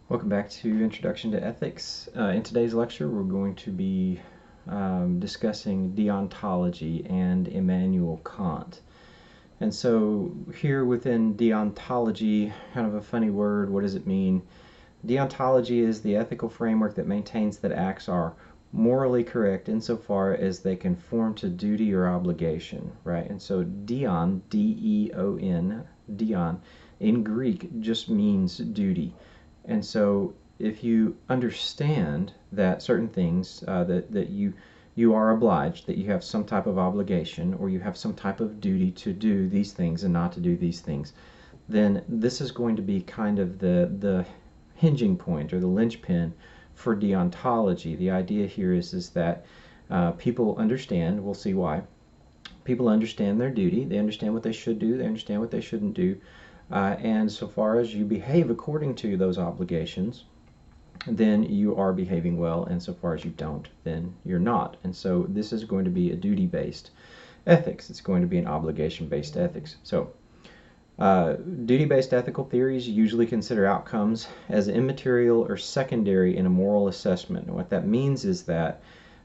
Welcome back to Introduction to Ethics. In today's lecture, we're going to be discussing deontology and Immanuel Kant. And so here within deontology, kind of a funny word, what does it mean? Deontology is the ethical framework that maintains that acts are morally correct insofar as they conform to duty or obligation, right? And so deon, D-E-O-N, deon, in Greek just means duty. And so if you understand that certain things that you are obliged, that you have some type of obligation or you have some type of duty to do these things and not to do these things, then this is going to be kind of the hinging point or the linchpin for deontology. The idea here is that people understand, we'll see why, people understand their duty, they understand what they should do, they understand what they shouldn't do, and so far as you behave according to those obligations, then you are behaving well, and so far as you don't, then you're not. And so this is going to be a duty-based ethics. It's going to be an obligation-based ethics. So duty-based ethical theories usually consider outcomes as immaterial or secondary in a moral assessment. And what that means is that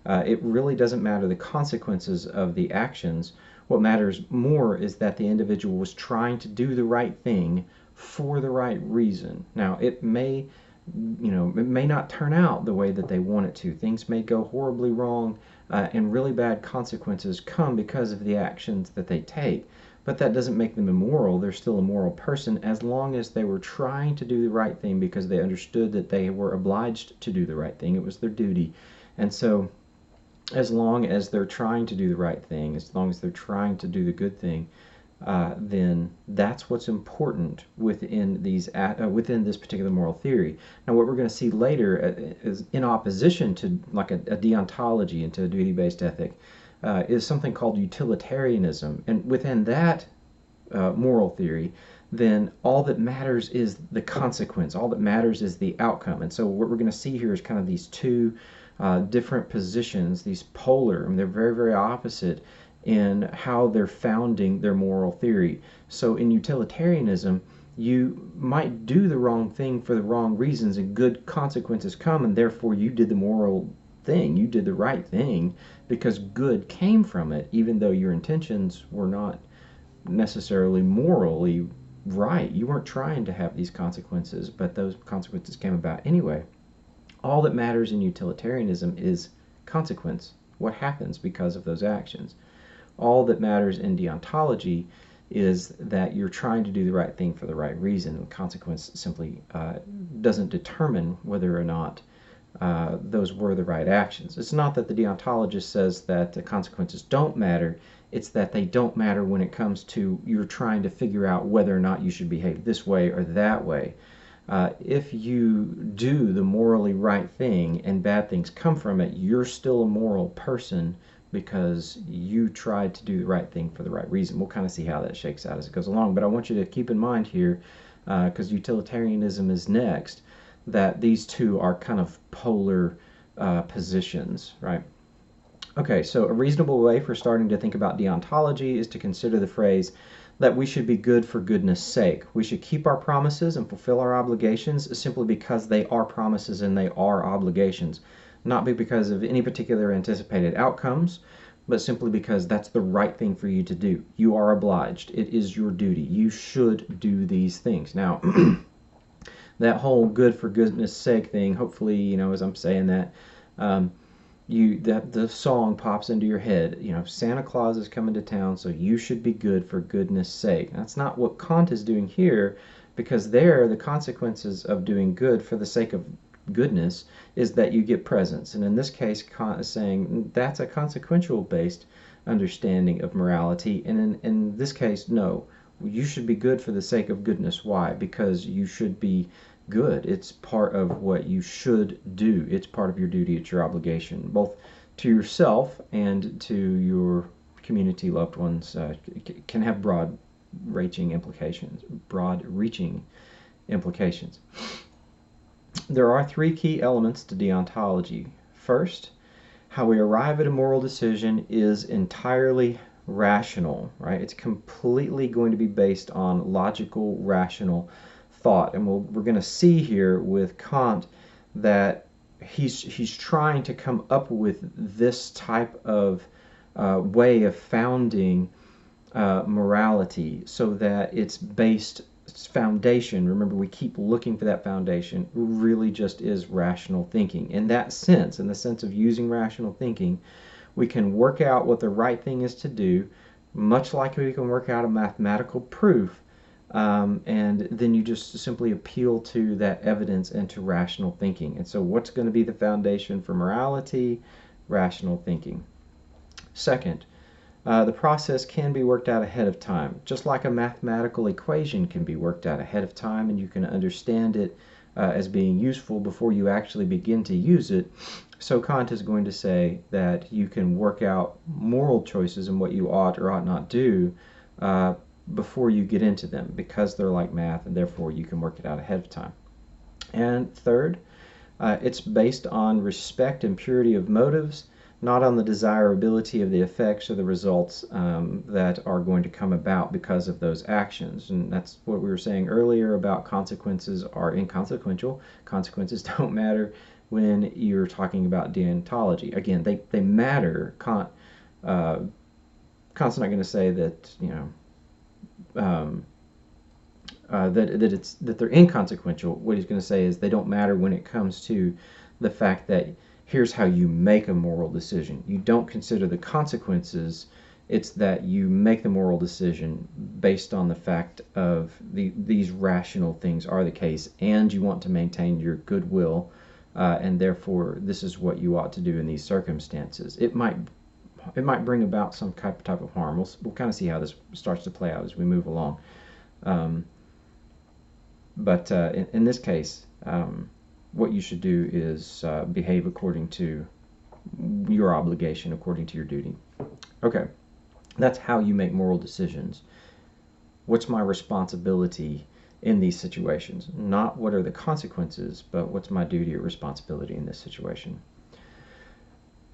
it really doesn't matter the consequences of the actions. What matters more is that the individual was trying to do the right thing for the right reason. Now, it may not turn out the way that they want it to. Things may go horribly wrong, and really bad consequences come because of the actions that they take. But that doesn't make them immoral. They're still a moral person as long as they were trying to do the right thing because they understood that they were obliged to do the right thing. It was their duty. And so as long as they're trying to do the right thing, as long as they're trying to do the good thing, then that's what's important within within this particular moral theory. Now, what we're going to see later is in opposition to like a deontology and to a duty-based ethic is something called utilitarianism, and within that moral theory, then all that matters is the consequence. All that matters is the outcome. And so what we're going to see here is kind of these two different positions, these polar, and they're very, very opposite in how they're founding their moral theory. So in utilitarianism, you might do the wrong thing for the wrong reasons and good consequences come, and therefore you did the moral thing. You did the right thing because good came from it, even though your intentions were not necessarily morally right. You weren't trying to have these consequences, but those consequences came about anyway. All that matters in utilitarianism is consequence, what happens because of those actions. All that matters in deontology is that you're trying to do the right thing for the right reason, and consequence simply doesn't determine whether or not those were the right actions. It's not that the deontologist says that the consequences don't matter, it's that they don't matter when it comes to you're trying to figure out whether or not you should behave this way or that way. If you do the morally right thing and bad things come from it, you're still a moral person because you tried to do the right thing for the right reason. We'll kind of see how that shakes out as it goes along. But I want you to keep in mind here, because utilitarianism is next, that these two are kind of polar positions, right? Okay, so a reasonable way for starting to think about deontology is to consider the phrase that we should be good for goodness sake. We should keep our promises and fulfill our obligations simply because they are promises and they are obligations, not because of any particular anticipated outcomes, but simply because that's the right thing for you to do. You are obliged. It is your duty. You should do these things. Now, that whole good for goodness sake thing, hopefully, as I'm saying that, the song pops into your head. Santa Claus is coming to town, so you should be good for goodness sake. That's not what Kant is doing here, because there the consequences of doing good for the sake of goodness is that you get presents. And in this case, Kant is saying that's a consequential based understanding of morality. And in this case, no, you should be good for the sake of goodness. Why? Because you should be good. It's part of what you should do. It's part of your duty. It's your obligation, both to yourself and to your community, loved ones. Can have broad-reaching implications. There are three key elements to deontology. First, how we arrive at a moral decision is entirely rational, right? It's completely going to be based on logical, rational thought. And we're going to see here with Kant that he's trying to come up with this type of way of founding morality, so that its foundation, remember we keep looking for that foundation, really just is rational thinking. In that sense, in the sense of using rational thinking, we can work out what the right thing is to do, much like we can work out a mathematical proof, and then you just simply appeal to that evidence and to rational thinking. And so what's going to be the foundation for morality? Rational thinking. Second, the process can be worked out ahead of time, just like a mathematical equation can be worked out ahead of time, and you can understand it as being useful before you actually begin to use it. So Kant is going to say that you can work out moral choices and what you ought or ought not do before you get into them, because they're like math, and therefore you can work it out ahead of time. And third, it's based on respect and purity of motives, not on the desirability of the effects or the results that are going to come about because of those actions. And that's what we were saying earlier about consequences are inconsequential. Consequences don't matter when you're talking about deontology. Again, they matter. Kant's not going to say that, that they're inconsequential. What he's going to say is they don't matter when it comes to the fact that here's how you make a moral decision. You don't consider the consequences. It's that you make the moral decision based on the fact of these rational things are the case, and you want to maintain your goodwill, and therefore this is what you ought to do in these circumstances. It might bring about some type of harm. We'll kind of see how this starts to play out as we move along. But in this case, what you should do is behave according to your obligation, according to your duty. Okay, that's how you make moral decisions. What's my responsibility in these situations? Not what are the consequences, but what's my duty or responsibility in this situation.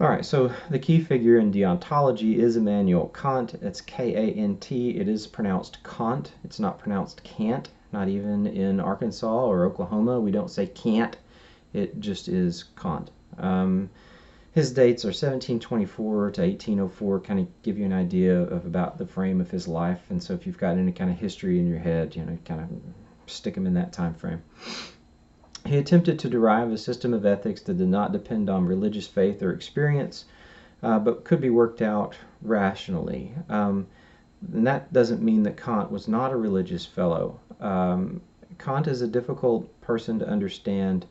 All right, so the key figure in deontology is Immanuel Kant. It's K-A-N-T. It is pronounced Kant. It's not pronounced Kant. Not even in Arkansas or Oklahoma. We don't say Kant. It just is Kant. His dates are 1724 to 1804, kind of give you an idea of about the frame of his life. And so if you've got any kind of history in your head, kind of stick him in that time frame. He attempted to derive a system of ethics that did not depend on religious faith or experience, but could be worked out rationally. And that doesn't mean that Kant was not a religious fellow. Kant is a difficult person to understand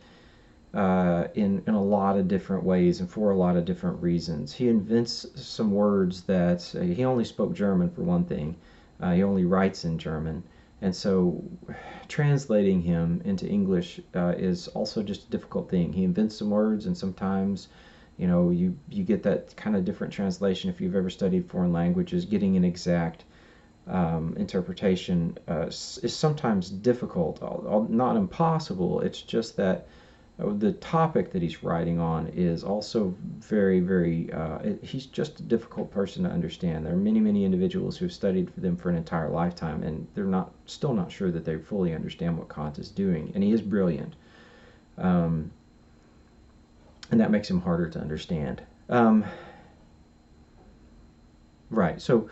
in a lot of different ways and for a lot of different reasons. He invents some words that he only spoke German, for one thing. He only writes in German, and so translating him into English is also just a difficult thing. He invents some words, and sometimes you get that kind of different translation. If you've ever studied foreign languages, getting an exact interpretation is sometimes difficult, not impossible. It's just that the topic that he's writing on is also very, very, he's just a difficult person to understand. There are many, many individuals who have studied for them for an entire lifetime, and they're still not sure that they fully understand what Kant is doing. And he is brilliant. And that makes him harder to understand. Right, so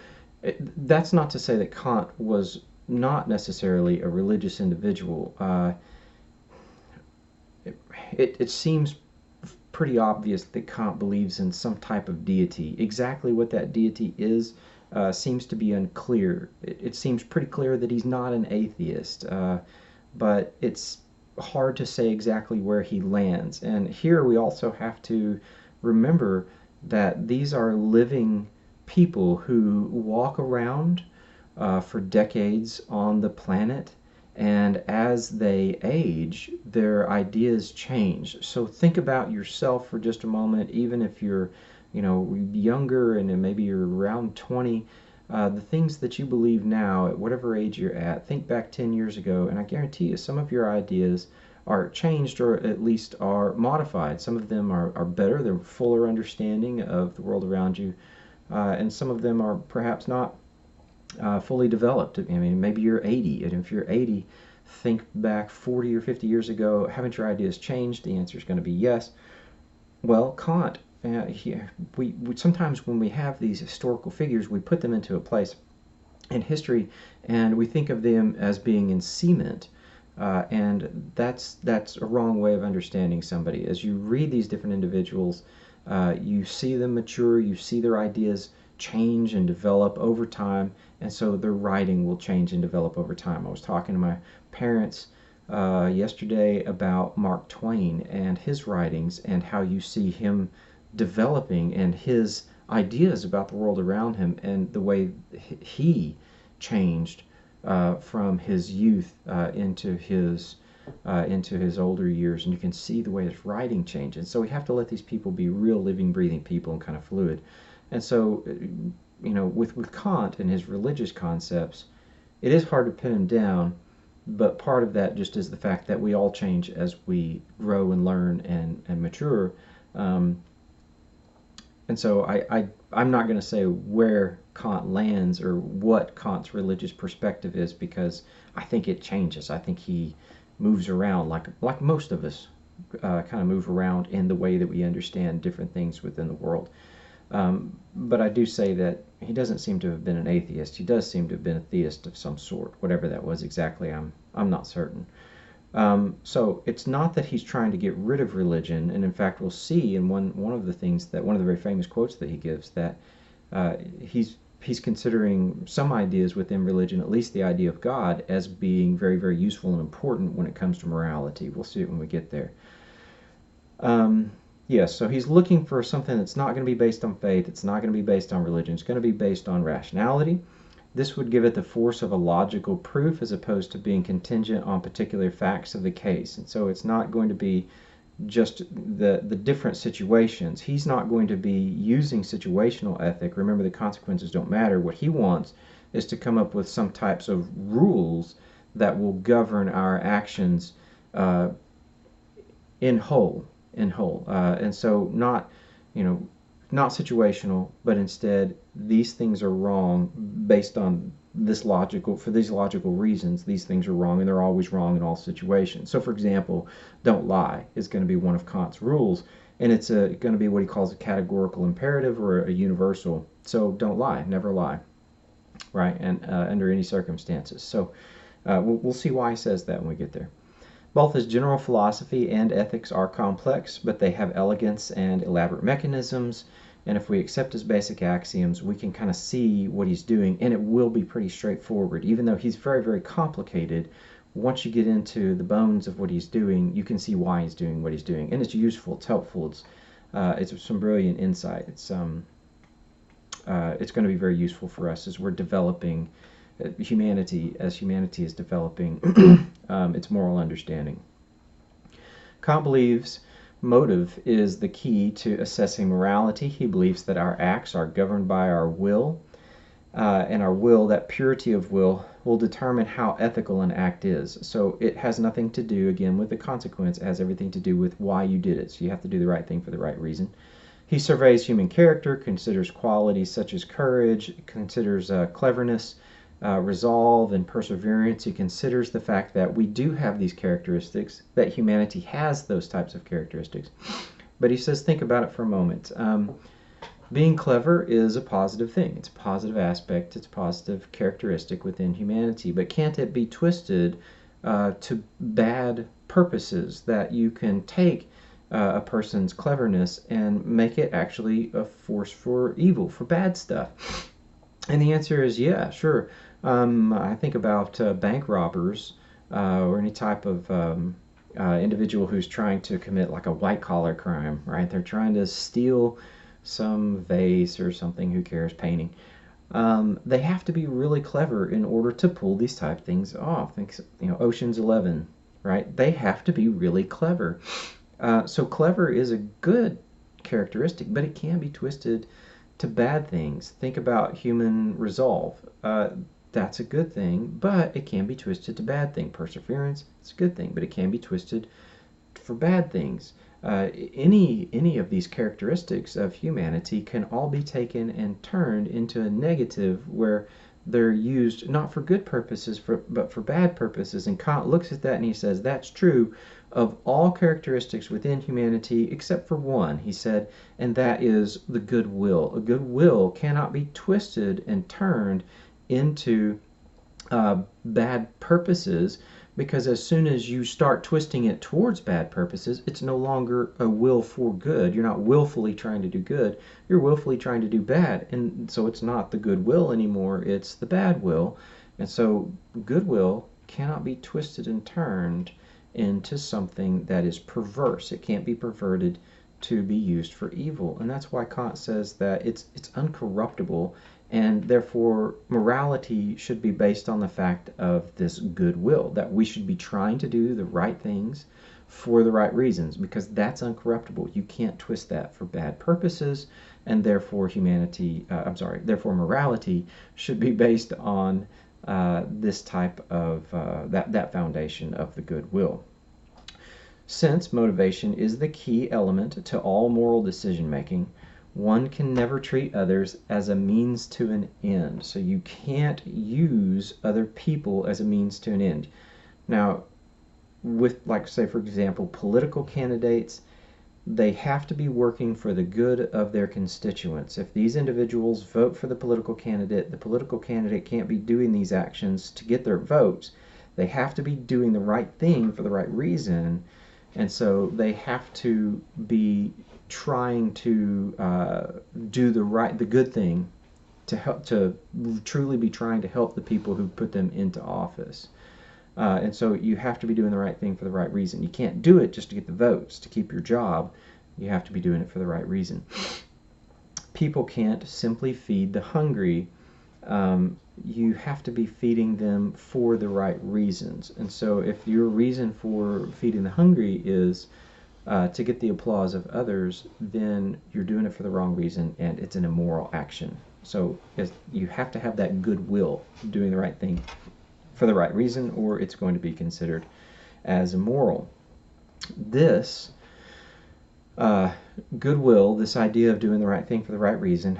that's not to say that Kant was not necessarily a religious individual. It seems pretty obvious that Kant believes in some type of deity. Exactly what that deity is seems to be unclear. It seems pretty clear that he's not an atheist, but it's hard to say exactly where he lands. And here we also have to remember that these are living people who walk around for decades on the planet, and as they age, their ideas change. So think about yourself for just a moment. Even if you're younger and maybe you're around 20, the things that you believe now at whatever age you're at, think back 10 years ago, and I guarantee you some of your ideas are changed, or at least are modified. Some of them are better, they're fuller understanding of the world around you, and some of them are perhaps not fully developed. I mean, maybe you're 80, and if you're 80, think back 40 or 50 years ago, haven't your ideas changed? The answer is going to be yes. Well, Kant, we sometimes when we have these historical figures, we put them into a place in history, and we think of them as being in cement. And that's a wrong way of understanding somebody. As you read these different individuals, you see them mature, you see their ideas change and develop over time, and so their writing will change and develop over time. I was talking to my parents yesterday about Mark Twain and his writings and how you see him developing and his ideas about the world around him and the way he changed from his youth into his older years, and you can see the way his writing changes. And so we have to let these people be real, living, breathing people and kind of fluid. And so, with Kant and his religious concepts, it is hard to pin him down, but part of that just is the fact that we all change as we grow and learn and mature. And so I'm not going to say where Kant lands or what Kant's religious perspective is, because I think it changes. I think he moves around like most of us kind of move around in the way that we understand different things within the world. But I do say that he doesn't seem to have been an atheist. He does seem to have been a theist of some sort. Whatever that was exactly, I'm not certain. So it's not that he's trying to get rid of religion, and in fact we'll see in one of the very famous quotes that he gives, that he's considering some ideas within religion, at least the idea of God, as being very, very useful and important when it comes to morality. We'll see it when we get there. Yes, so he's looking for something that's not going to be based on faith, it's not going to be based on religion, it's going to be based on rationality. This would give it the force of a logical proof as opposed to being contingent on particular facts of the case. And so it's not going to be just the different situations. He's not going to be using situational ethic. Remember, the consequences don't matter. What he wants is to come up with some types of rules that will govern our actions in whole. And so not situational, but instead these things are wrong based on for these logical reasons. These things are wrong, and they're always wrong in all situations. So for example, don't lie is going to be one of Kant's rules, and it's going to be what he calls a categorical imperative or a universal. So don't lie, never lie, right? And under any circumstances. So we'll see why he says that when we get there. Both his general philosophy and ethics are complex, but they have elegance and elaborate mechanisms. And if we accept his basic axioms, we can kind of see what he's doing, and it will be pretty straightforward. Even though he's very, very complicated, once you get into the bones of what he's doing, you can see why he's doing what he's doing. And it's useful, it's helpful, it's some brilliant insight. It's going to be very useful for us as we're developing humanity is developing its moral understanding. Kant believes motive is the key to assessing morality. He believes that our acts are governed by our will, and our will, that purity of will determine how ethical an act is. So it has nothing to do, again, with the consequence. It has everything to do with why you did it. So you have to do the right thing for the right reason. He surveys human character, considers qualities such as courage, considers cleverness, resolve, and perseverance. He considers the fact that we do have these characteristics, that humanity has those types of characteristics. But he says, think about it for a moment. Being clever is a positive thing. It's a positive aspect. It's a positive characteristic within humanity. But can't it be twisted to bad purposes, that you can take a person's cleverness and make it actually a force for evil, for bad stuff? And the answer is yeah, sure. I think about bank robbers or any type of individual who's trying to commit like a white-collar crime, right? They're trying to steal some vase or something, who cares, painting. They have to be really clever in order to pull these type of things off. Think, Ocean's 11, right? They have to be really clever. So clever is a good characteristic, but it can be twisted to bad things. Think about human resolve. That's a good thing, but it can be twisted to bad thing. Perseverance, it's a good thing, but it can be twisted for bad things. Any of these characteristics of humanity can all be taken and turned into a negative, where they're used not for good purposes, but for bad purposes. And Kant looks at that and he says, that's true of all characteristics within humanity except for one, he said, and that is the goodwill. A goodwill cannot be twisted and turned into bad purposes, because as soon as you start twisting it towards bad purposes, it's no longer a will for good. You're not willfully trying to do good, you're willfully trying to do bad. And so it's not the good will anymore, it's the bad will. And so goodwill cannot be twisted and turned into something that is perverse. It can't be perverted to be used for evil. And that's why Kant says that it's uncorruptible, and therefore morality should be based on the fact of this goodwill, that we should be trying to do the right things for the right reasons, because that's uncorruptible. You can't twist that for bad purposes, and therefore therefore morality should be based on this type of that foundation of the goodwill. Since motivation is the key element to all moral decision making, one can never treat others as a means to an end. So you can't use other people as a means to an end. Now, with, like, say, for example, political candidates, they have to be working for the good of their constituents. If these individuals vote for the political candidate can't be doing these actions to get their votes. They have to be doing the right thing for the right reason, and so they have to be trying to do the good thing, to truly be trying to help the people who put them into office. And so you have to be doing the right thing for the right reason. You can't do it just to get the votes, to keep your job. You have to be doing it for the right reason. People can't simply feed the hungry. You have to be feeding them for the right reasons. And so if your reason for feeding the hungry is to get the applause of others, then you're doing it for the wrong reason, and it's an immoral action. So you have to have that goodwill, doing the right thing for the right reason, or it's going to be considered as immoral. This goodwill, this idea of doing the right thing for the right reason,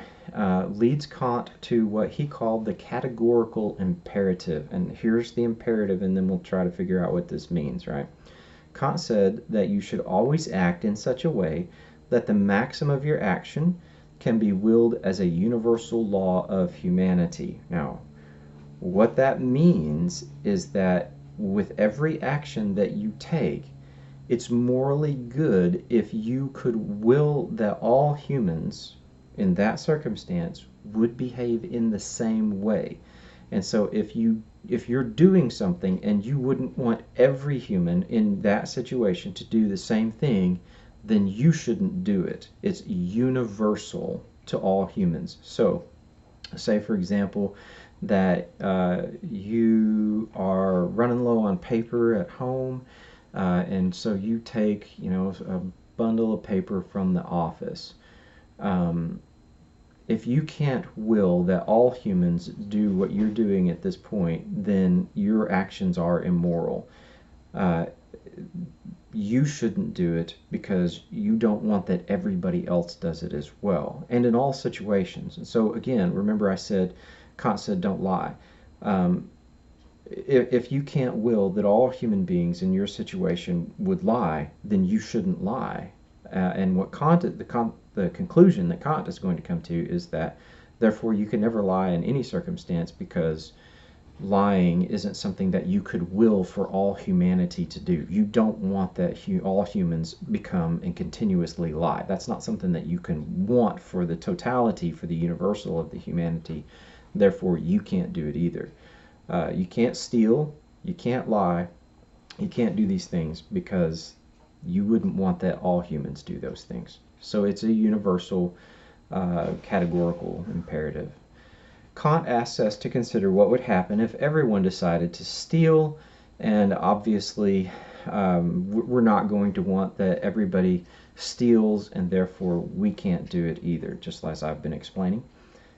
leads Kant to what he called the categorical imperative. And here's the imperative, and then we'll try to figure out what this means, right? Kant said that you should always act in such a way that the maxim of your action can be willed as a universal law of humanity. Now, what that means is that with every action that you take, it's morally good if you could will that all humans in that circumstance would behave in the same way. And so if you're doing something and you wouldn't want every human in that situation to do the same thing, then you shouldn't do it. It's universal to all humans. So say, for example, that you are running low on paper at home, and so you take, a bundle of paper from the office. If you can't will that all humans do what you're doing at this point, then your actions are immoral. You shouldn't do it because you don't want that everybody else does it as well, and in all situations. And so again, remember I said, Kant said, don't lie. If you can't will that all human beings in your situation would lie, then you shouldn't lie. And what the conclusion that Kant is going to come to is that, therefore, you can never lie in any circumstance, because lying isn't something that you could will for all humanity to do. You don't want that all humans become and continuously lie. That's not something that you can want for the totality, for the universal of the humanity. Therefore, you can't do it either. You can't steal, you can't lie, you can't do these things because you wouldn't want that all humans do those things. So it's a universal categorical imperative. Kant asks us to consider what would happen if everyone decided to steal, and obviously we're not going to want that everybody steals, and therefore we can't do it either, just as I've been explaining.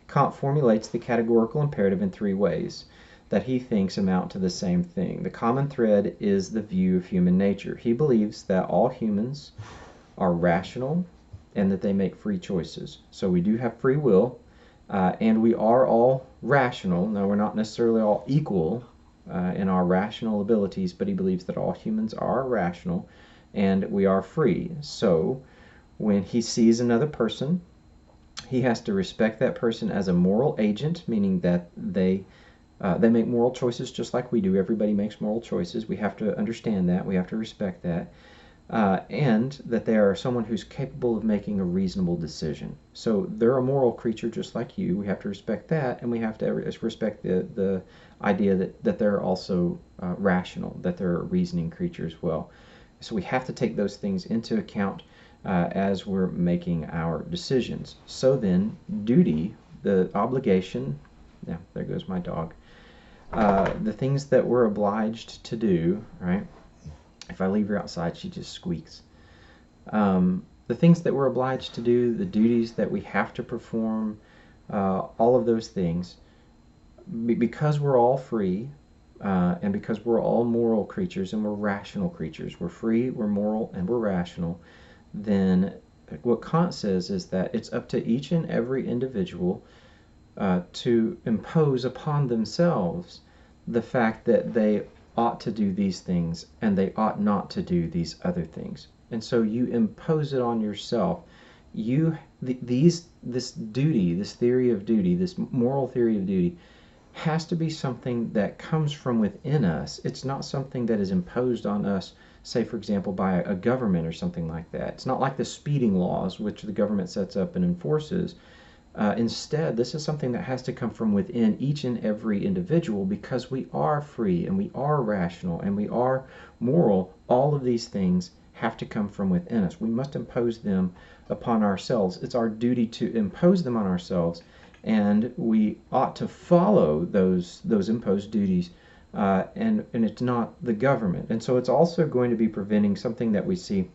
Kant formulates the categorical imperative in three ways that he thinks amount to the same thing. The common thread is the view of human nature. He believes that all humans are rational and that they make free choices. So we do have free will, And we are all rational. Now, we're not necessarily all equal in our rational abilities, but he believes that all humans are rational and we are free. So when he sees another person, he has to respect that person as a moral agent, meaning that they make moral choices just like we do. Everybody makes moral choices. We have to understand that. We have to respect that. And that they are someone who's capable of making a reasonable decision. So they're a moral creature just like you. We have to respect that, and we have to respect the idea that they're also rational, that they're a reasoning creature as well. So we have to take those things into account as we're making our decisions. So then, duty, the obligation, yeah, there goes my dog, the things that we're obliged to do, right? If I leave her outside, she just squeaks. The things that we're obliged to do, the duties that we have to perform, all of those things, because we're all free, and because we're all moral creatures and we're rational creatures, we're free, we're moral, and we're rational, then what Kant says is that it's up to each and every individual to impose upon themselves the fact that they ought to do these things and they ought not to do these other things. And so you impose it on yourself. This duty, this theory of duty, this moral theory of duty, has to be something that comes from within us. It's not something that is imposed on us, say, for example, by a government or something like that. It's not like the speeding laws, which the government sets up and enforces. Instead, this is something that has to come from within each and every individual, because we are free and we are rational and we are moral. All of these things have to come from within us. We must impose them upon ourselves. It's our duty to impose them on ourselves, and we ought to follow those imposed duties, and it's not the government. And so it's also going to be preventing something that we see,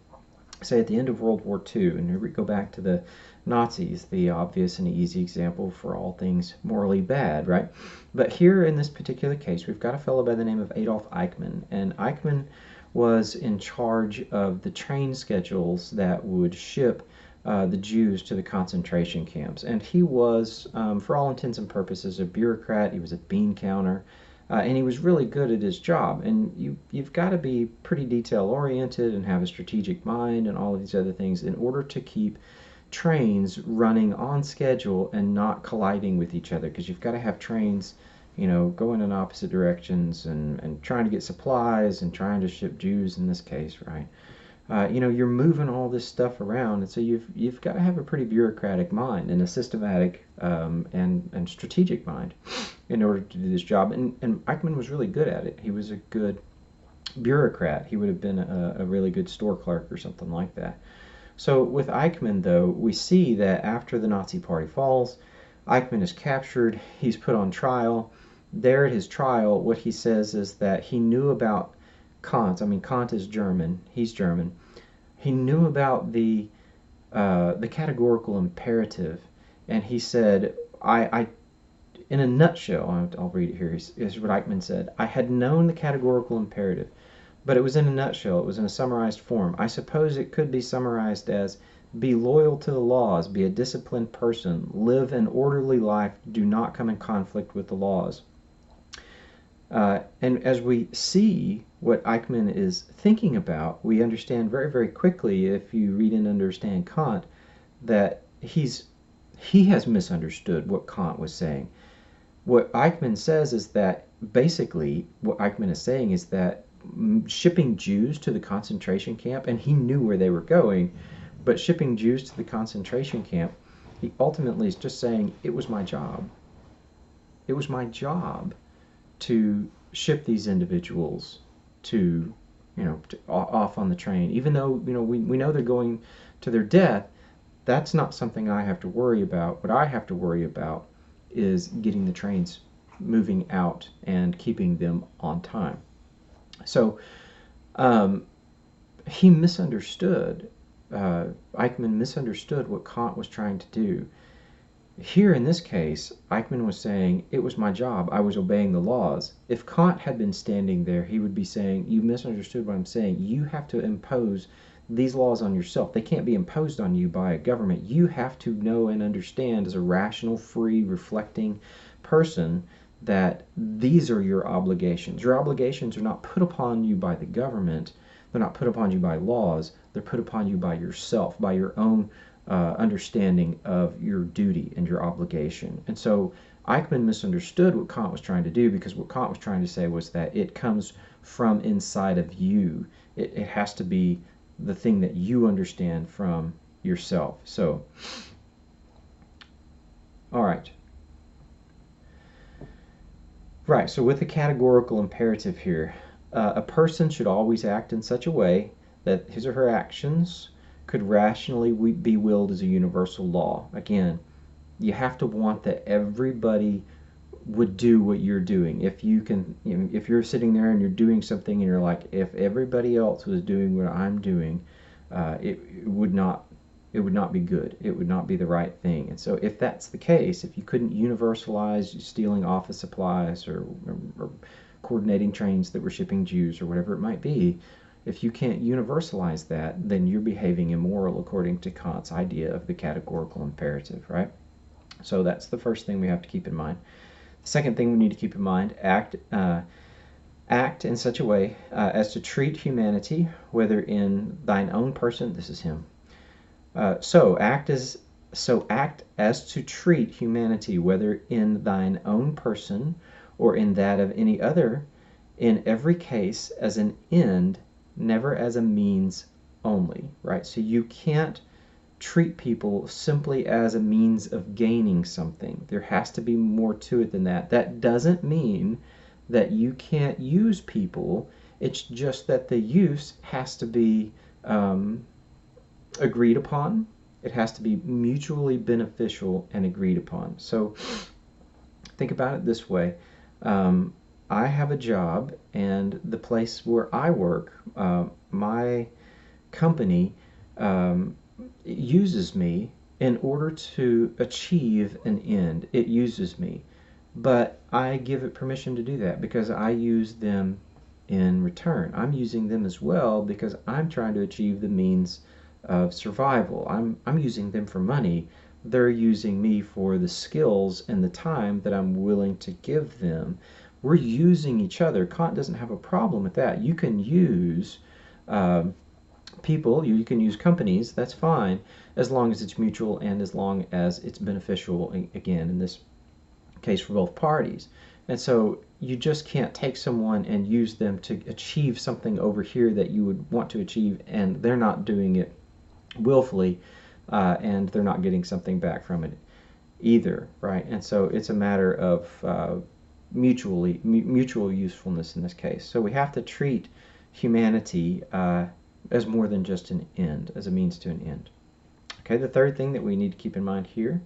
say, at the end of World War II, and here we go back to the Nazis, the obvious and easy example for all things morally bad, right? But here in this particular case, we've got a fellow by the name of Adolf Eichmann, and Eichmann was in charge of the train schedules that would ship the Jews to the concentration camps. And he was, for all intents and purposes, a bureaucrat. He was a bean counter. And he was really good at his job. And you've got to be pretty detail-oriented and have a strategic mind and all of these other things in order to keep trains running on schedule and not colliding with each other, because you've got to have trains, going in opposite directions and trying to get supplies and trying to ship Jews in this case, right? You're moving all this stuff around, and so you've got to have a pretty bureaucratic mind and a systematic and strategic mind in order to do this job. And Eichmann was really good at it. He was a good bureaucrat. He would have been a really good store clerk or something like that. So with Eichmann, though, we see that after the Nazi Party falls, Eichmann is captured. He's put on trial. There at his trial, what he says is that he knew about Kant. I mean, Kant is German. He's German. He knew about the categorical imperative, and he said, I in a nutshell, I'll read it here. Here's what Eichmann said. I had known the categorical imperative, but it was in a nutshell. It was in a summarized form. I suppose it could be summarized as: be loyal to the laws, be a disciplined person, live an orderly life, do not come in conflict with the laws. And as we see what Eichmann is thinking about, we understand very, very quickly, if you read and understand Kant, that he has misunderstood what Kant was saying. What Eichmann says is that, basically, what Eichmann is saying is that shipping Jews to the concentration camp, and he knew where they were going, but shipping Jews to the concentration camp, he ultimately is just saying, it was my job. It was my job to ship these individuals to off on the train. Even though, we know they're going to their death, that's not something I have to worry about. What I have to worry about is getting the trains moving out and keeping them on time. So he misunderstood, Eichmann misunderstood what Kant was trying to do. Here in this case, Eichmann was saying, it was my job, I was obeying the laws. If Kant had been standing there, he would be saying, you misunderstood what I'm saying. You have to impose these laws on yourself. They can't be imposed on you by a government. You have to know and understand as a rational, free, reflecting person that these are your obligations. Your obligations are not put upon you by the government. They're not put upon you by laws. They're put upon you by yourself, by your own understanding of your duty and your obligation. And so Eichmann misunderstood what Kant was trying to do, because what Kant was trying to say was that it comes from inside of you. It has to be the thing that you understand from yourself. So, all right. Right, so with the categorical imperative here, a person should always act in such a way that his or her actions could rationally be willed as a universal law. Again, you have to want that everybody would do what you're doing. If you can, if you're sitting there and you're doing something and you're like, if everybody else was doing what I'm doing, it would not be good. It would not be the right thing. And so if that's the case, if you couldn't universalize stealing office supplies or coordinating trains that were shipping Jews or whatever it might be, if you can't universalize that, then you're behaving immoral according to Kant's idea of the categorical imperative, right? So that's the first thing we have to keep in mind. The second thing we need to keep in mind, act in such a way as to treat humanity, whether in thine own person, this is him, so act as to treat humanity, whether in thine own person or in that of any other, in every case as an end, never as a means only, right? So you can't treat people simply as a means of gaining something. There has to be more to it than that. That doesn't mean that you can't use people. It's just that the use has to be agreed upon. It has to be mutually beneficial and agreed upon. So think about it this way. I have a job, and the place where I work, my company uses me in order to achieve an end. It uses me, but I give it permission to do that because I use them in return. I'm using them as well because I'm trying to achieve the means of survival. I'm using them for money. They're using me for the skills and the time that I'm willing to give them. We're using each other. Kant doesn't have a problem with that. You can use people, you can use companies, that's fine, as long as it's mutual and as long as it's beneficial, again, in this case for both parties. And so you just can't take someone and use them to achieve something over here that you would want to achieve, and they're not doing it willfully, and they're not getting something back from it either, right? And so it's a matter of mutual usefulness in this case. So we have to treat humanity as more than just an end, as a means to an end. Okay, the third thing that we need to keep in mind here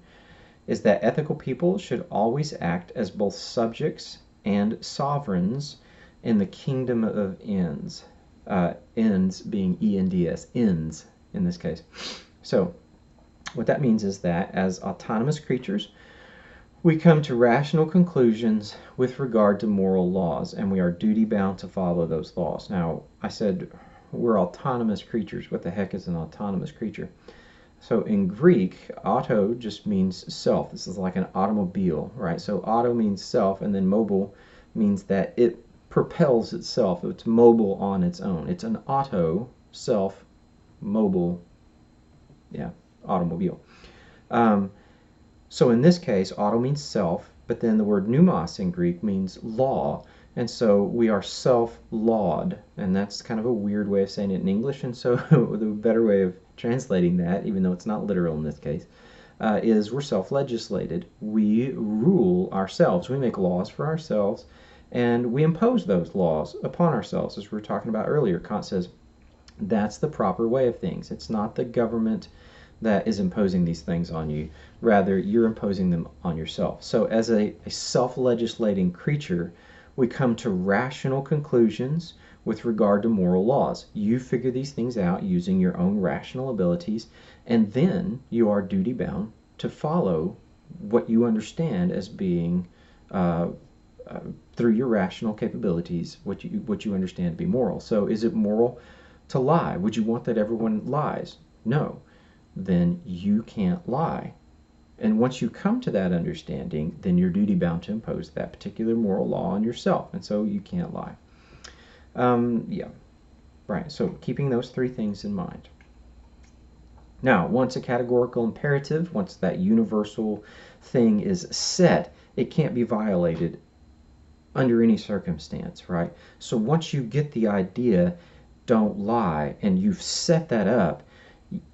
is that ethical people should always act as both subjects and sovereigns in the kingdom of ends. Ends being E-N-D-S, ends in this case. So what that means is that as autonomous creatures, we come to rational conclusions with regard to moral laws, and we are duty-bound to follow those laws. Now, I said we're autonomous creatures. What the heck is an autonomous creature? So in Greek, auto just means self. This is like an automobile, right? So auto means self, and then mobile means that it propels itself. It's mobile on its own. It's an auto, self, mobile, automobile. So in this case, auto means self, but then the word pneumos in Greek means law. And so we are self-lawed, and that's kind of a weird way of saying it in English. And so the better way of translating that, even though it's not literal in this case, is we're self-legislated. We rule ourselves. We make laws for ourselves, and we impose those laws upon ourselves. As we were talking about earlier, Kant says that's the proper way of things. It's not the government that is imposing these things on you. Rather, you're imposing them on yourself. So as a self-legislating creature, we come to rational conclusions with regard to moral laws. You figure these things out using your own rational abilities, and then you are duty-bound to follow what you understand as being, through your rational capabilities, what you understand to be moral. So is it moral to lie. Would you want that everyone lies? No. Then you can't lie. And once you come to that understanding, then you're duty bound to impose that particular moral law on yourself, and so you can't lie. Yeah, right. So keeping those three things in mind. Now, once a categorical imperative, once that universal thing is set, it can't be violated under any circumstance, right? So once you get the idea, don't lie, and you've set that up,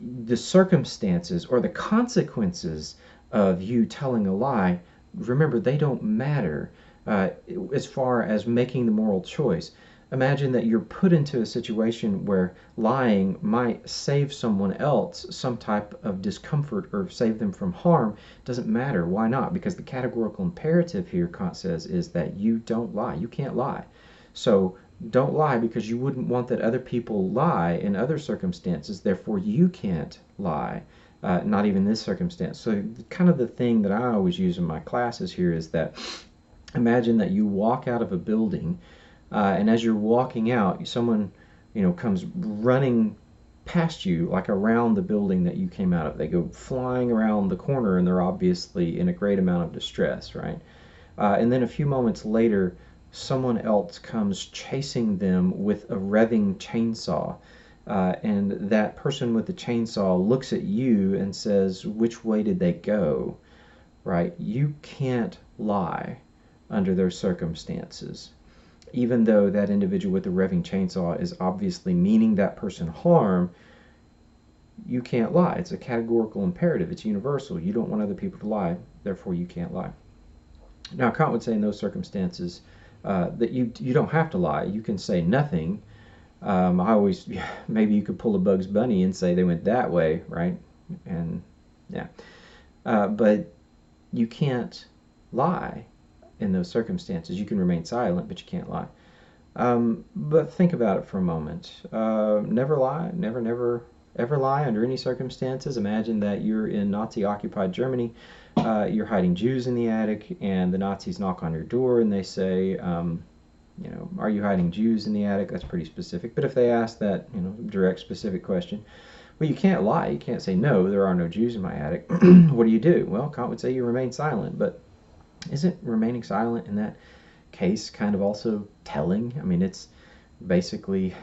the circumstances or the consequences of you telling a lie, remember, they don't matter as far as making the moral choice. Imagine that you're put into a situation where lying might save someone else some type of discomfort or save them from harm. Doesn't matter. Why not? Because the categorical imperative here, Kant says, is that you don't lie. You can't lie. So don't lie because you wouldn't want that other people lie in other circumstances. Therefore, you can't lie. Not even this circumstance. So kind of the thing that I always use in my classes here is that imagine that you walk out of a building and as you're walking out, someone, comes running past you, like around the building that you came out of. They go flying around the corner, and they're obviously in a great amount of distress, right? And then a few moments later, someone else comes chasing them with a revving chainsaw. And that person with the chainsaw looks at you and says, which way did they go? Right? You can't lie under those circumstances. Even though that individual with the revving chainsaw is obviously meaning that person harm, you can't lie. It's a categorical imperative. It's universal. You don't want other people to lie, therefore you can't lie. Now, Kant would say in those circumstances that you don't have to lie. You can say nothing. Maybe you could pull a Bugs Bunny and say they went that way, right? And yeah, but you can't lie in those circumstances. You can remain silent, but you can't lie. But think about it for a moment. Never lie, never, ever lie under any circumstances. Imagine that you're in Nazi-occupied Germany. You're hiding Jews in the attic, and the Nazis knock on your door, and they say, are you hiding Jews in the attic? That's pretty specific. But if they ask that, direct, specific question, well, you can't lie. You can't say, no, there are no Jews in my attic. What do? Well, Kant would say you remain silent, but isn't remaining silent in that case kind of also telling? I mean, it's basically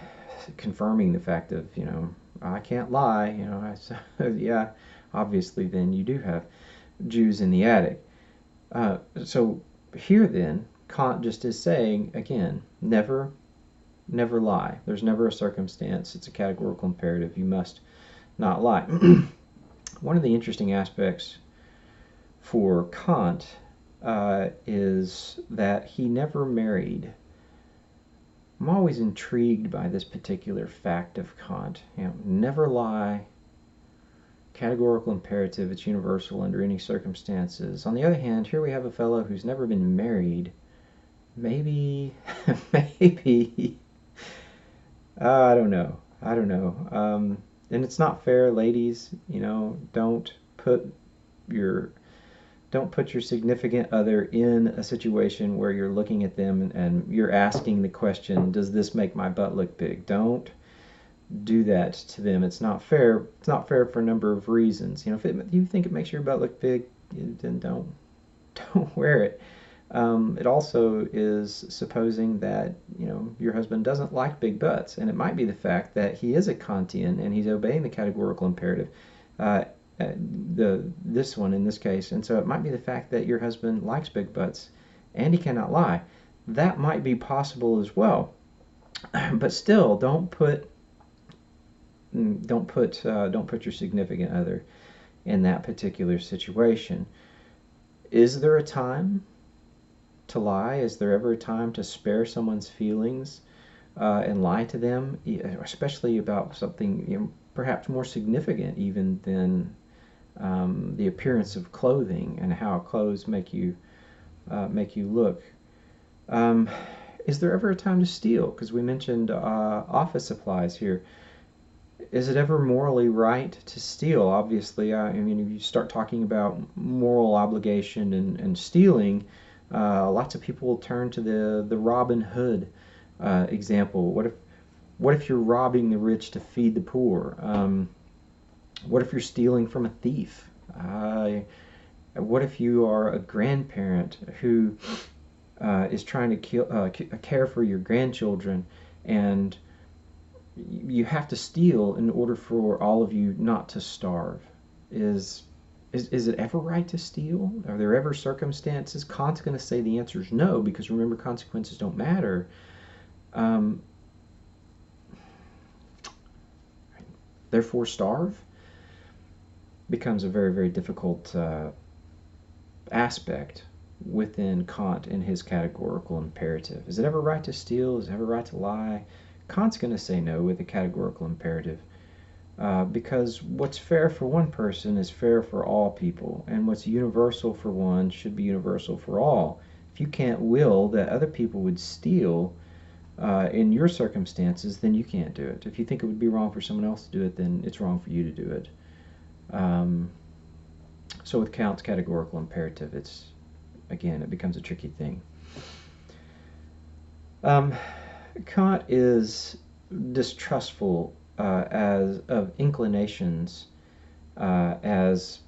confirming the fact of, I can't lie, yeah, obviously then you do have Jews in the attic. So here then, Kant just is saying, again, never lie. There's never a circumstance. It's a categorical imperative. You must not lie. One of the interesting aspects for Kant is that he never married. I'm always intrigued by this particular fact of Kant. Never lie, categorical imperative, it's universal under any circumstances. On the other hand, here we have a fellow who's never been married. Maybe, I don't know. And it's not fair, ladies, don't put your significant other in a situation where you're looking at them and you're asking the question, does this make my butt look big? Don't do that to them. It's not fair. It's not fair for a number of reasons. If you think it makes your butt look big, then don't wear it. It also is supposing that your husband doesn't like big butts, and it might be the fact that he is a Kantian and he's obeying the categorical imperative. This one in this case, and so it might be the fact that your husband likes big butts and he cannot lie. That might be possible as well, but still, don't put your significant other in that particular situation. Is there a time to lie? Is there ever a time to spare someone's feelings and lie to them, especially about something perhaps more significant even than the appearance of clothing and how clothes make you look? Is there ever a time to steal? Because we mentioned office supplies here. Is it ever morally right to steal? Obviously, if you start talking about moral obligation and stealing, lots of people will turn to the Robin Hood example. What What if you're robbing the rich to feed the poor? What if you're stealing from a thief? What if you are a grandparent who is trying to care for your grandchildren, and you have to steal in order for all of you not to starve? Is it ever right to steal? Are there ever circumstances? Kant's going to say the answer is no, because remember, consequences don't matter. Therefore, starve becomes a very, very difficult aspect within Kant in his categorical imperative. Is it ever right to steal? Is it ever right to lie? Kant's going to say no with the categorical imperative, because what's fair for one person is fair for all people, and what's universal for one should be universal for all. If you can't will that other people would steal in your circumstances, then you can't do it. If you think it would be wrong for someone else to do it, then it's wrong for you to do it. So with Kant's categorical imperative, it becomes a tricky thing. Kant is distrustful of inclinations as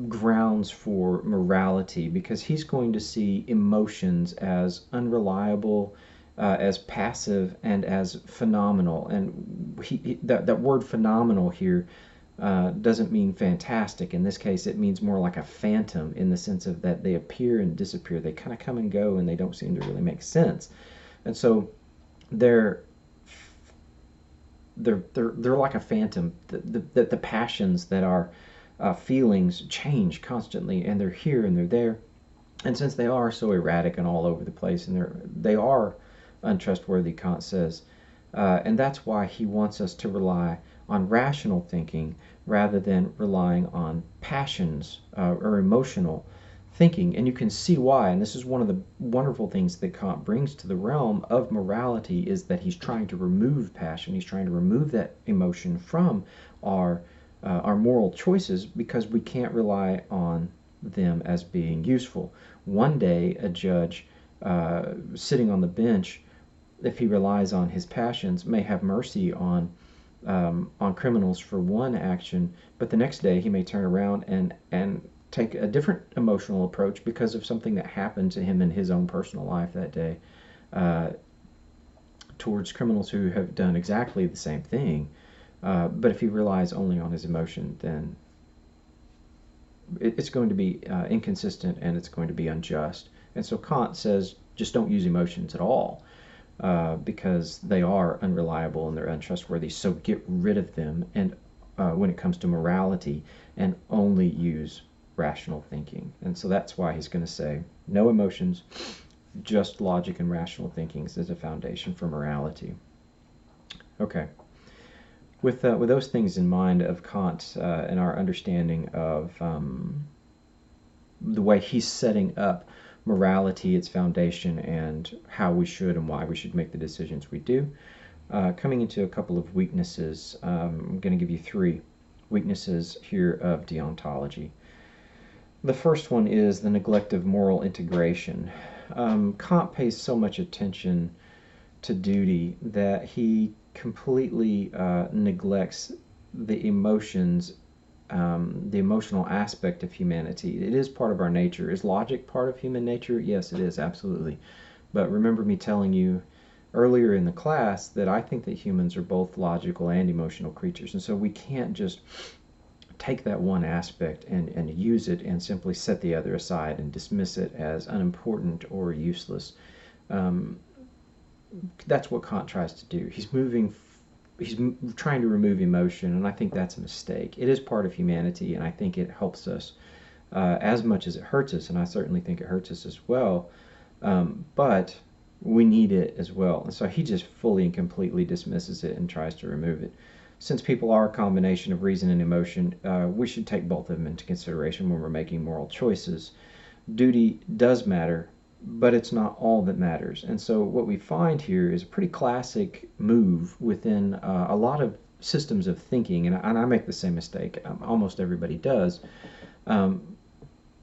grounds for morality, because he's going to see emotions as unreliable, as passive, and as phenomenal. And that word phenomenal here doesn't mean fantastic. In this case, it means more like a phantom, in the sense of that they appear and disappear. They kind of come and go, and they don't seem to really make sense. And so they're like a phantom. The passions that are feelings change constantly, and they're here and they're there. And since they are so erratic and all over the place, and they are untrustworthy, Kant says, and that's why he wants us to rely on rational thinking rather than relying on passions or emotional thinking. And you can see why, and this is one of the wonderful things that Kant brings to the realm of morality, is that he's trying to remove passion. He's trying to remove that emotion from our moral choices, because we can't rely on them as being useful. One day, a judge sitting on the bench, if he relies on his passions, may have mercy on criminals for one action, but the next day he may turn around and take a different emotional approach because of something that happened to him in his own personal life that day, towards criminals who have done exactly the same thing. But if he relies only on his emotion, then it's going to be inconsistent, and it's going to be unjust. And so Kant says, just don't use emotions at all, because they are unreliable and they're untrustworthy. So get rid of them, and when it comes to morality, and only use rational thinking. And so that's why he's going to say no emotions, just logic and rational thinking as a foundation for morality. Okay. With those things in mind of Kant and our understanding of the way he's setting up morality, its foundation, and how we should and why we should make the decisions we do, coming into a couple of weaknesses, I'm going to give you 3 weaknesses here of deontology. The first one is the neglect of moral integration. Kant pays so much attention to duty that he completely neglects the emotions, the emotional aspect of humanity. It is part of our nature. Is logic part of human nature? Yes, it is, absolutely. But remember me telling you earlier in the class that I think that humans are both logical and emotional creatures, and so we can't just take that one aspect and use it and simply set the other aside and dismiss it as unimportant or useless. That's what Kant tries to do. He's trying to remove emotion, and I think that's a mistake. It is part of humanity, and I think it helps us as much as it hurts us, and I certainly think it hurts us as well, but we need it as well. And so he just fully and completely dismisses it and tries to remove it. Since people are a combination of reason and emotion, we should take both of them into consideration when we're making moral choices. Duty does matter, but it's not all that matters. And so what we find here is a pretty classic move within a lot of systems of thinking, and I make the same mistake. Almost everybody does.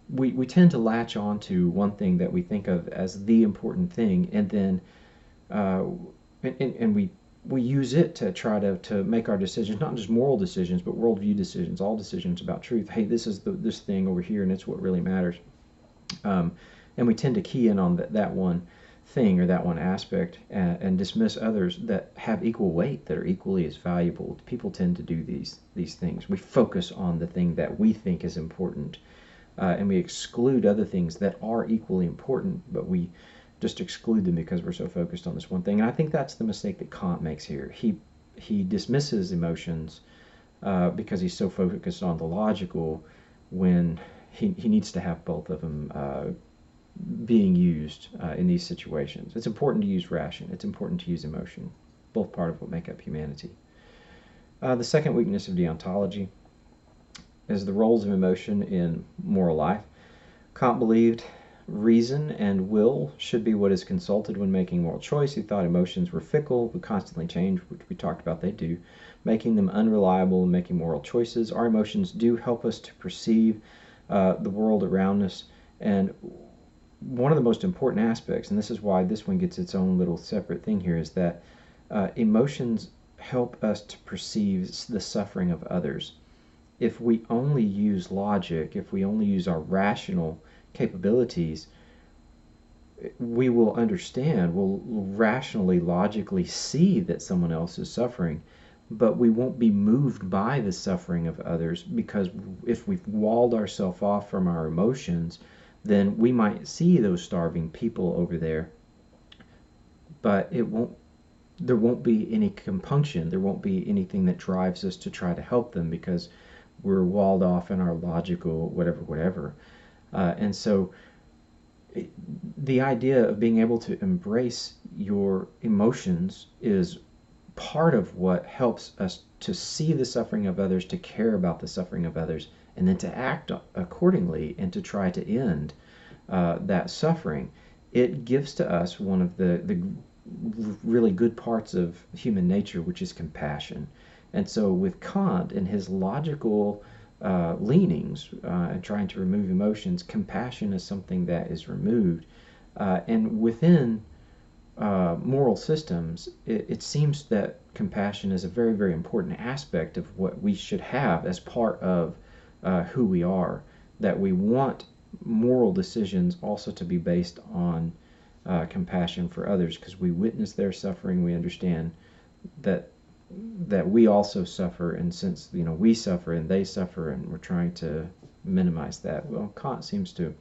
We tend to latch on to one thing that we think of as the important thing, and then and we use it to try to make our decisions, not just moral decisions, but worldview decisions, all decisions about truth. Hey, this is this thing over here, and it's what really matters. And we tend to key in on that one thing or that one aspect, and dismiss others that have equal weight, that are equally as valuable. People tend to do these things. We focus on the thing that we think is important, and we exclude other things that are equally important, but we just exclude them because we're so focused on this one thing. And I think that's the mistake that Kant makes here. He dismisses emotions because he's so focused on the logical, when he needs to have both of them being used in these situations. It's important to use ration. It's important to use emotion. Both part of what make up humanity. The second weakness of deontology is the roles of emotion in moral life. Kant believed reason and will should be what is consulted when making moral choice. He thought emotions were fickle, would constantly change, which we talked about they do, making them unreliable in making moral choices. Our emotions do help us to perceive the world around us, and one of the most important aspects, and this is why this one gets its own little separate thing here, is that emotions help us to perceive the suffering of others. If we only use logic, if we only use our rational capabilities, we will understand, we'll rationally, logically see that someone else is suffering, but we won't be moved by the suffering of others, because if we've walled ourselves off from our emotions, then we might see those starving people over there, but there won't be any compunction, there won't be anything that drives us to try to help them, because we're walled off in our logical whatever. And so the idea of being able to embrace your emotions is part of what helps us to see the suffering of others, to care about the suffering of others, and then to act accordingly and to try to end that suffering. It gives to us one of the really good parts of human nature, which is compassion. And so with Kant and his logical leanings and trying to remove emotions, compassion is something that is removed. And within moral systems, it seems that compassion is a very, very important aspect of what we should have as part of who we are, that we want moral decisions also to be based on compassion for others, because we witness their suffering, we understand that we also suffer, and since we suffer and they suffer, and we're trying to minimize that. Well, Kant seems to,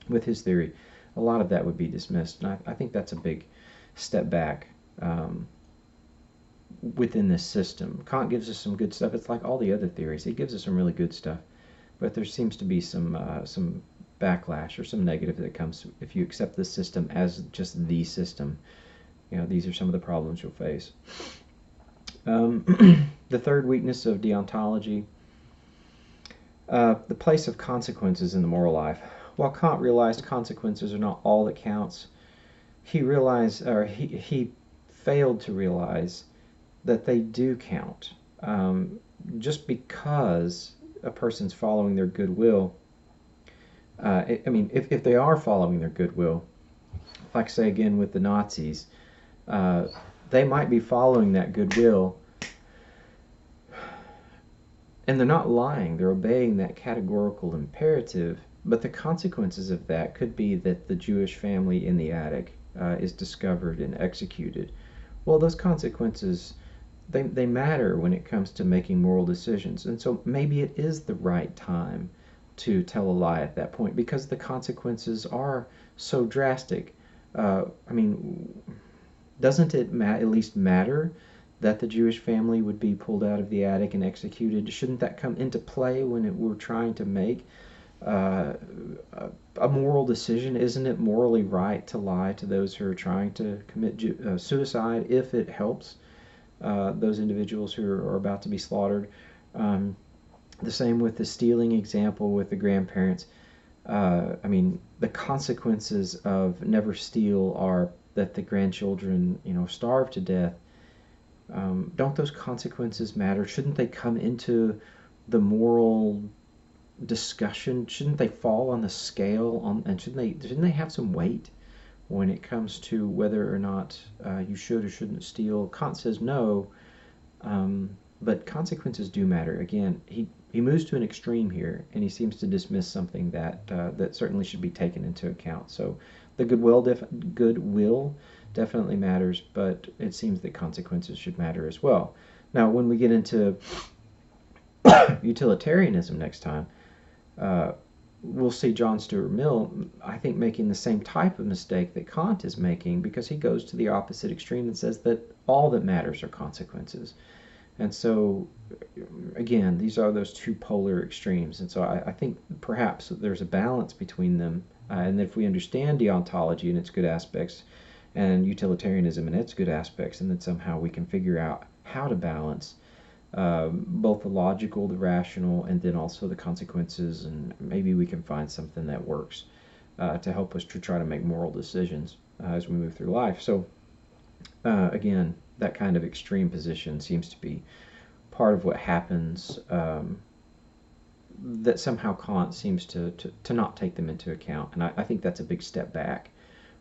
with his theory, a lot of that would be dismissed, and I think that's a big step back within this system. Kant gives us some good stuff. It's like all the other theories. He gives us some really good stuff, but there seems to be some backlash or some negative that comes if you accept this system as just the system. These are some of the problems you'll face. The third weakness of deontology, the place of consequences in the moral life. While Kant realized consequences are not all that counts, he failed to realize that they do count. Just because a person's following their goodwill, if they are following their goodwill, like say again with the Nazis, they might be following that goodwill, and they're not lying, they're obeying that categorical imperative, but the consequences of that could be that the Jewish family in the attic is discovered and executed. Well, those consequences, they matter when it comes to making moral decisions, and so maybe it is the right time to tell a lie at that point, because the consequences are so drastic. Doesn't it at least matter that the Jewish family would be pulled out of the attic and executed? Shouldn't that come into play when we're trying to make a moral decision? Isn't it morally right to lie to those who are trying to commit suicide if it helps those individuals who are about to be slaughtered? The same with the stealing example with the grandparents. The consequences of never steal are that the grandchildren, starve to death. Don't those consequences matter? Shouldn't they come into the moral discussion? Shouldn't they fall on the scale? And shouldn't they have some weight when it comes to whether or not you should or shouldn't steal. Kant says no, but consequences do matter. Again, he moves to an extreme here, and he seems to dismiss something that that certainly should be taken into account. So the goodwill definitely matters, but it seems that consequences should matter as well. Now, when we get into utilitarianism next time, we'll see John Stuart Mill, I think, making the same type of mistake that Kant is making, because he goes to the opposite extreme and says that all that matters are consequences. And so, again, these are those two polar extremes. And so I think perhaps there's a balance between them. And if we understand deontology and its good aspects, and utilitarianism and its good aspects, and then somehow we can figure out how to balance both the logical, the rational, and then also the consequences, and maybe we can find something that works to help us to try to make moral decisions as we move through life. So, again, that kind of extreme position seems to be part of what happens, that somehow Kant seems to not take them into account. And I think that's a big step back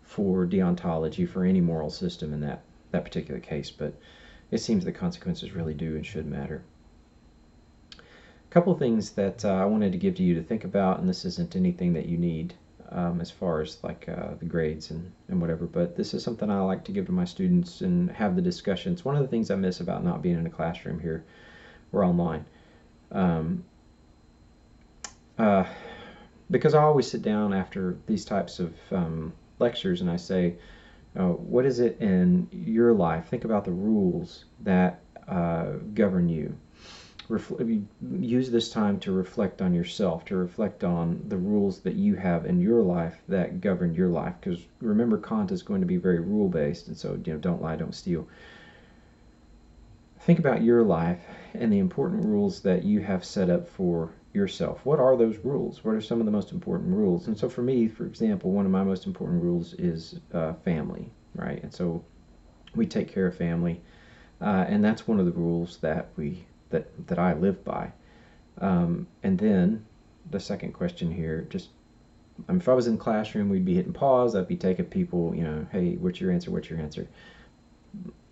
for deontology, for any moral system in that particular case. But it seems the consequences really do and should matter. A couple of things that I wanted to give to you to think about, and this isn't anything that you need as far as like the grades and whatever, but this is something I like to give to my students and have the discussions. One of the things I miss about not being in a classroom here or online, because I always sit down after these types of lectures and I say, what is it in your life? Think about the rules that govern you. Use this time to reflect on yourself, to reflect on the rules that you have in your life that govern your life. Because remember, Kant is going to be very rule-based, and so don't lie, don't steal. Think about your life and the important rules that you have set up for yourself. What are those rules? What are some of the most important rules? And so for me, for example, one of my most important rules is family, right? And so we take care of family, and that's one of the rules that I live by. And then the second question here, just if I was in the classroom, we'd be hitting pause. I'd be taking people, hey, what's your answer? What's your answer?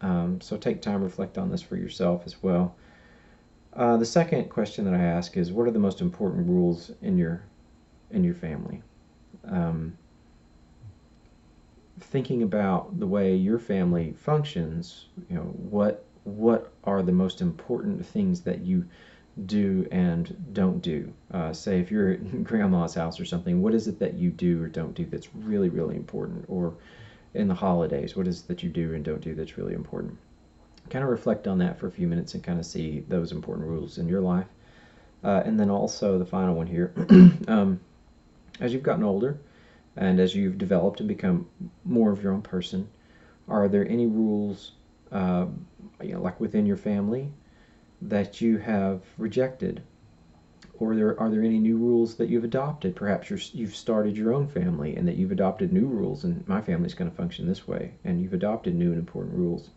So take time, reflect on this for yourself as well. The second question that I ask is, what are the most important rules in your family? Thinking about the way your family functions, what are the most important things that you do and don't do? Say if you're at grandma's house or something, what is it that you do or don't do that's really, really important? Or in the holidays, what is it that you do and don't do that's really important? Kind of reflect on that for a few minutes and kind of see those important rules in your life. And then also the final one here, as you've gotten older and as you've developed and become more of your own person, are there any rules, like within your family, that you have rejected? Or are there any new rules that you've adopted? Perhaps you've started your own family and that you've adopted new rules, and my family's going to function this way, and you've adopted new and important rules.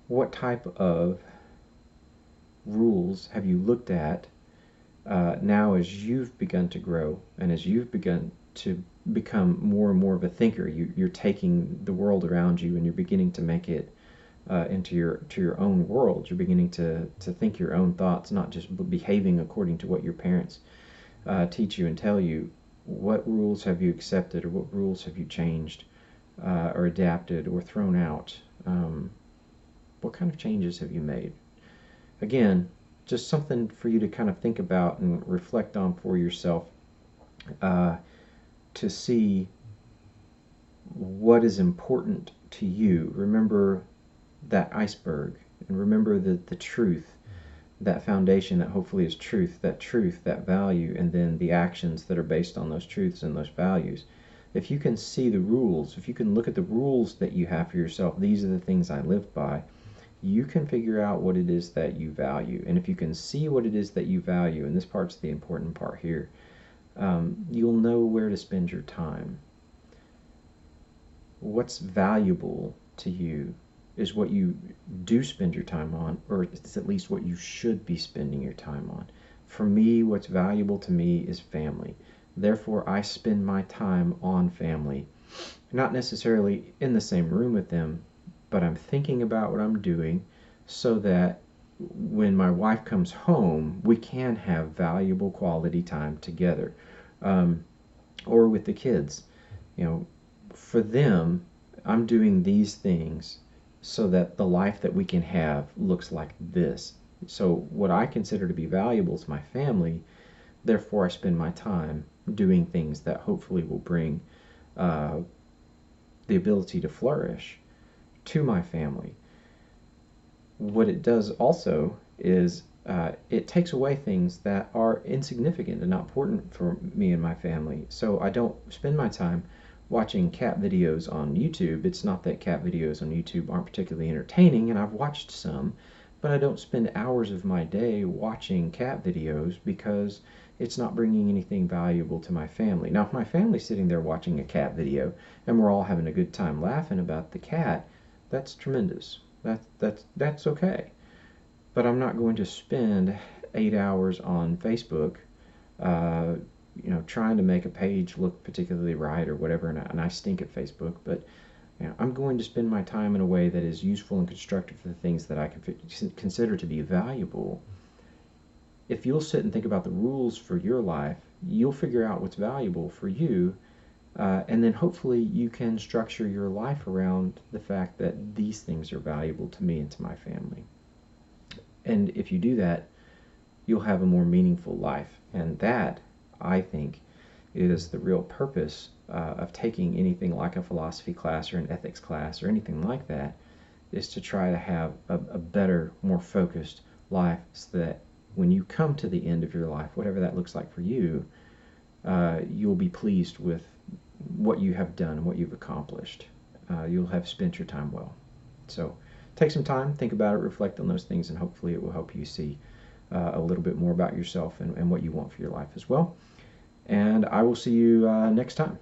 What type of rules have you looked at now as you've begun to grow and as you've begun to become more and more of a thinker? You're taking the world around you and you're beginning to make it into your own world. You're beginning to think your own thoughts, not just behaving according to what your parents teach you and tell you. What rules have you accepted, or what rules have you changed or adapted or thrown out? What kind of changes have you made? Again, just something for you to kind of think about and reflect on for yourself, to see what is important to you. Remember that iceberg, and remember the truth, that foundation that hopefully is truth, that value, and then the actions that are based on those truths and those values. If you can see the rules, if you can look at the rules that you have for yourself, these are the things I live by, you can figure out what it is that you value. And if you can see what it is that you value, and this part's the important part here, you'll know where to spend your time. What's valuable to you is what you do spend your time on, or it's at least what you should be spending your time on. For me, what's valuable to me is family. Therefore, I spend my time on family. Not necessarily in the same room with them, but I'm thinking about what I'm doing so that when my wife comes home, we can have valuable quality time together. Or with the kids. You know, for them, I'm doing these things so that the life that we can have looks like this. So what I consider to be valuable to my family, therefore I spend my time doing things that hopefully will bring uh, the ability to flourish to my family. What it does also is it takes away things that are insignificant and not important for me and my family. So I don't spend my time watching cat videos on YouTube. It's not that cat videos on YouTube aren't particularly entertaining, and I've watched some, but I don't spend hours of my day watching cat videos because it's not bringing anything valuable to my family. Now, if my family's sitting there watching a cat video and we're all having a good time laughing about the cat, that's tremendous. That's okay. But I'm not going to spend 8 hours on Facebook, uh, trying to make a page look particularly right or whatever, and I stink at Facebook, but I'm going to spend my time in a way that is useful and constructive for the things that I consider to be valuable. If you'll sit and think about the rules for your life, you'll figure out what's valuable for you, and then hopefully you can structure your life around the fact that these things are valuable to me and to my family. And if you do that, you'll have a more meaningful life. And that, I think, is the real purpose of taking anything like a philosophy class or an ethics class or anything like that, is to try to have a better, more focused life so that when you come to the end of your life, whatever that looks like for you, you'll be pleased with what you have done and what you've accomplished. You'll have spent your time well. So take some time, think about it, reflect on those things, and hopefully it will help you see a little bit more about yourself and what you want for your life as well. And I will see you next time.